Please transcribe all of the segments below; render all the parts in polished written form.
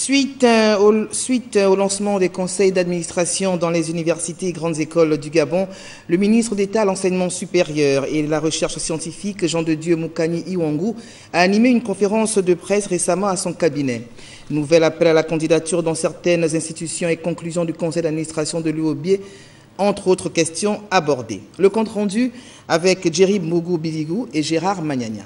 Suite au lancement des conseils d'administration dans les universités et grandes écoles du Gabon, le ministre d'État à l'enseignement supérieur et la recherche scientifique, Jean de Dieu Moukani Iwangou, a animé une conférence de presse récemment à son cabinet. Nouvel appel à la candidature dans certaines institutions et conclusion du conseil d'administration de l'UOB, entre autres questions abordées. Le compte rendu avec Jerry Mougou Biligou et Gérard Magnagna.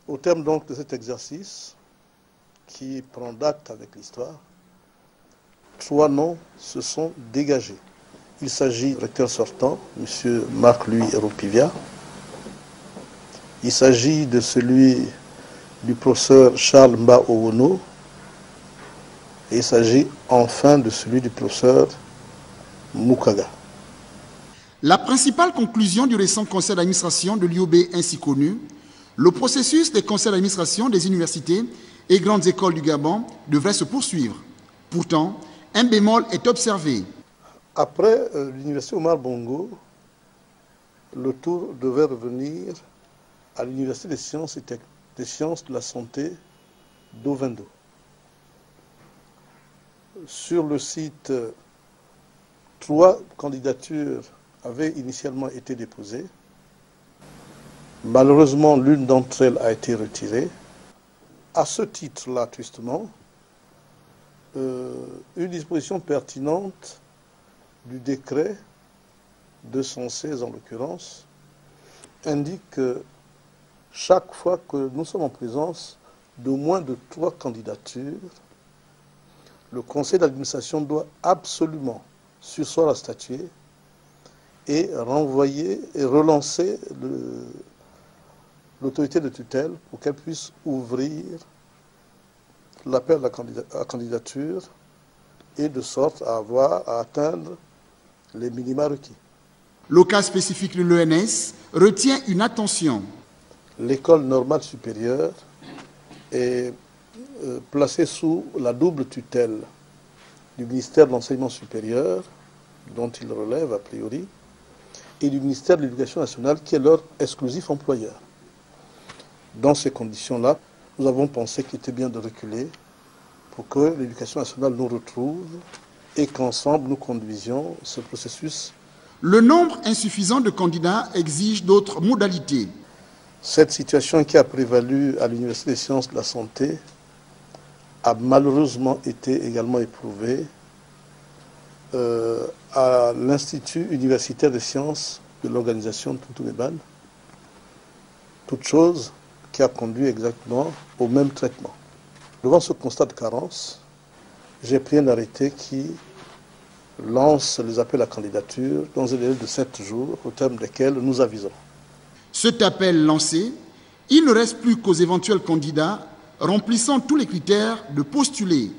Au terme donc de cet exercice, qui prend date avec l'histoire, 3 noms se sont dégagés. Il s'agit du recteur sortant, M. Marc-Louis Ropivia. Il s'agit de celui du professeur Charles Mba Owono. Et il s'agit enfin de celui du professeur Moukaga. La principale conclusion du récent conseil d'administration de l'UOB ainsi connu, le processus des conseils d'administration des universités et grandes écoles du Gabon devrait se poursuivre. Pourtant, un bémol est observé. Après l'université Omar Bongo, le tour devait revenir à l'université des sciences de la santé d'Ovendo. Sur le site, 3 candidatures avaient initialement été déposées. Malheureusement, l'une d'entre elles a été retirée. À ce titre-là, tristement, une disposition pertinente du décret 216 en l'occurrence indique que chaque fois que nous sommes en présence de moins de 3 candidatures, le conseil d'administration doit absolument surseoir à statuer et renvoyer et relancer l'autorité de tutelle pour qu'elle puisse ouvrir l'appel à la candidature et de sorte à atteindre les minima requis. Le cas spécifique de l'ENS retient une attention. L'école normale supérieure est placée sous la double tutelle du ministère de l'Enseignement supérieur, dont il relève a priori, et du ministère de l'Éducation nationale, qui est leur exclusif employeur. Dans ces conditions-là, nous avons pensé qu'il était bien de reculer pour que l'Éducation nationale nous retrouve et qu'ensemble nous conduisions ce processus. Le nombre insuffisant de candidats exige d'autres modalités. Cette situation qui a prévalu à l'Université des sciences de la santé a malheureusement été également éprouvée à l'Institut universitaire des sciences de l'organisation de Toutouméban. Toute chose qui a conduit exactement au même traitement. Devant ce constat de carence, j'ai pris un arrêté qui lance les appels à candidature dans un délai de 7 jours, au terme desquels nous avisons. Cet appel lancé, il ne reste plus qu'aux éventuels candidats remplissant tous les critères de postuler